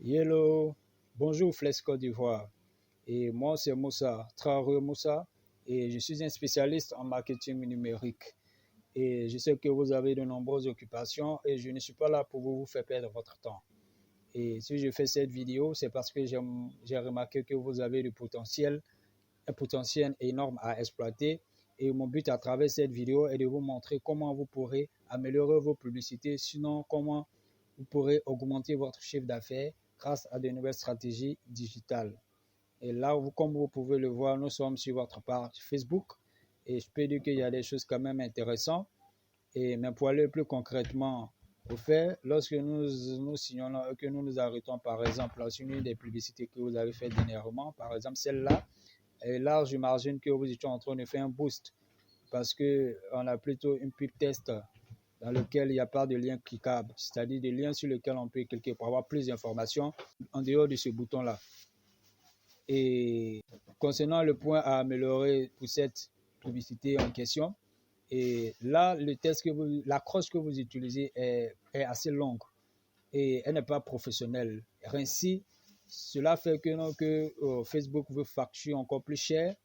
Hello, bonjour Flex Côte d'Ivoire. Et moi, c'est Moussa, Traoré Moussa, et je suis un spécialiste en marketing numérique. Et je sais que vous avez de nombreuses occupations et je ne suis pas là pour vous faire perdre votre temps. Et si je fais cette vidéo, c'est parce que j'ai remarqué que vous avez un potentiel énorme à exploiter. Et mon but à travers cette vidéo est de vous montrer comment vous pourrez améliorer vos publicités, sinon comment vous pourrez augmenter votre chiffre d'affaires grâce à de nouvelles stratégies digitales. Et là, comme vous pouvez le voir, nous sommes sur votre page Facebook et je peux dire qu'il y a des choses quand même intéressantes. Mais pour aller plus concrètement au fait, lorsque nous signons et que nous nous arrêtons par exemple sur une des publicités que vous avez faites dernièrement, par exemple celle-là, et là j'imagine que vous étiez en train de faire un boost parce qu'on a plutôt une pub test dans lequel il n'y a pas de lien cliquable, c'est-à-dire des liens sur lesquels on peut cliquer pour avoir plus d'informations en dehors de ce bouton-là. Et concernant le point à améliorer pour cette publicité en question, et là, l'accroche que vous utilisez est assez longue et elle n'est pas professionnelle. Ainsi, cela fait que Facebook veut facturer encore plus cher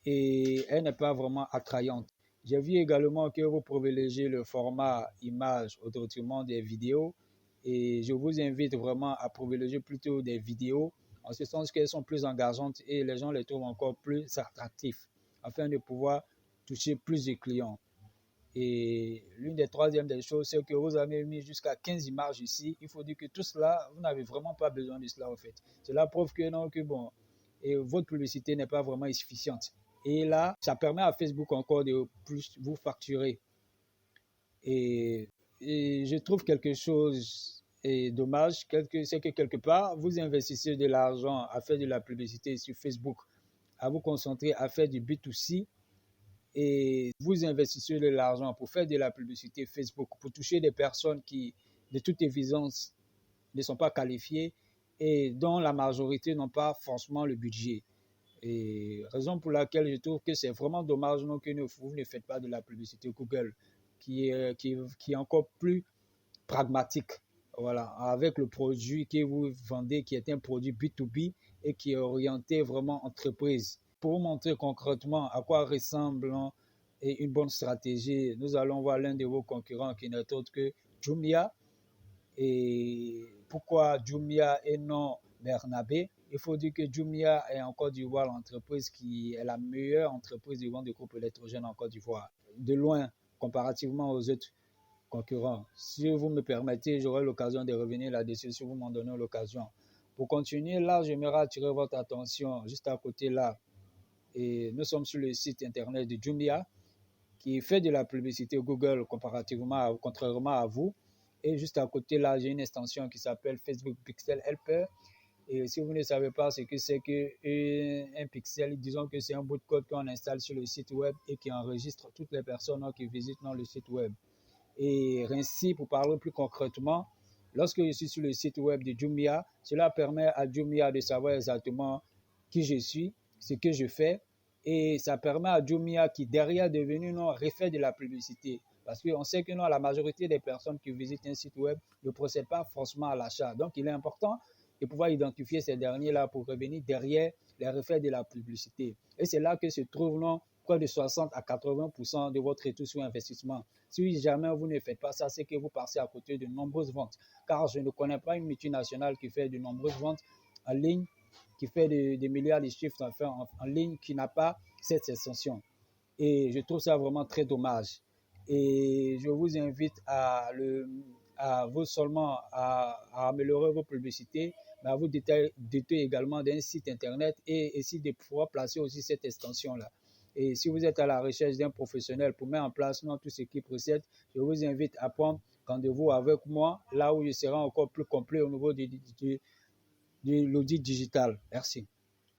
et elle n'est pas vraiment attrayante. J'ai vu également que vous privilégiez le format image au détriment des vidéos et je vous invite vraiment à privilégier plutôt des vidéos en ce sens qu'elles sont plus engageantes et les gens les trouvent encore plus attractifs afin de pouvoir toucher plus de clients. Et l'une des troisièmes des choses, c'est que vous avez mis jusqu'à 15 images ici. Il faut dire que tout cela, vous n'avez vraiment pas besoin de cela en fait. Cela prouve que non, que bon, et votre publicité n'est pas vraiment efficiente. Et là, ça permet à Facebook encore de plus vous facturer. Et je trouve quelque chose est dommage, c'est que quelque part, vous investissez de l'argent à faire de la publicité sur Facebook, à vous concentrer à faire du B2C et vous investissez de l'argent pour faire de la publicité Facebook, pour toucher des personnes qui, de toute évidence, ne sont pas qualifiées et dont la majorité n'ont pas forcément le budget. Et raison pour laquelle je trouve que c'est vraiment dommage non, que vous ne faites pas de la publicité Google, qui est encore plus pragmatique. Voilà, avec le produit que vous vendez, qui est un produit B2B et qui est orienté vraiment entreprise. Pour vous montrer concrètement à quoi ressemble une bonne stratégie, nous allons voir l'un de vos concurrents qui n'est autre que Jumia. Et pourquoi Jumia et non Bernabé? Il faut dire que Jumia est en Côte d'Ivoire l'entreprise qui est la meilleure entreprise de vente de groupes électrogènes en Côte d'Ivoire. De loin, comparativement aux autres concurrents. Si vous me permettez, j'aurai l'occasion de revenir là-dessus si vous m'en donnez l'occasion. Pour continuer, là, j'aimerais attirer votre attention juste à côté là. Et nous sommes sur le site internet de Jumia qui fait de la publicité Google contrairement à vous. Et juste à côté là, j'ai une extension qui s'appelle Facebook Pixel Helper. Et si vous ne savez pas ce que c'est qu'un pixel, disons que c'est un bout de code qu'on installe sur le site web et qui enregistre toutes les personnes qui visitent le site web. Et ainsi, pour parler plus concrètement, lorsque je suis sur le site web de Jumia, cela permet à Jumia de savoir exactement qui je suis, ce que je fais, et ça permet à Jumia qui derrière est devenu refait de la publicité. Parce qu'on sait que la majorité des personnes qui visitent un site web ne procèdent pas forcément à l'achat. Donc, il est important de pouvoir identifier ces derniers-là pour revenir derrière les reflets de la publicité. Et c'est là que se trouve près de 60 à 80% de votre retour sur investissement. Si jamais vous ne faites pas ça, c'est que vous passez à côté de nombreuses ventes. Car je ne connais pas une multinationale qui fait de nombreuses ventes en ligne, qui fait des milliards de chiffres d'affaires en ligne, qui n'a pas cette extension. Et je trouve ça vraiment très dommage. Et je vous invite à vous seulement à améliorer vos publicités, mais à vous doter également d'un site internet et essayer de pouvoir placer aussi cette extension-là. Et si vous êtes à la recherche d'un professionnel pour mettre en place tout ce qui précède, je vous invite à prendre rendez-vous avec moi, là où je serai encore plus complet au niveau de l'audit digital. Merci.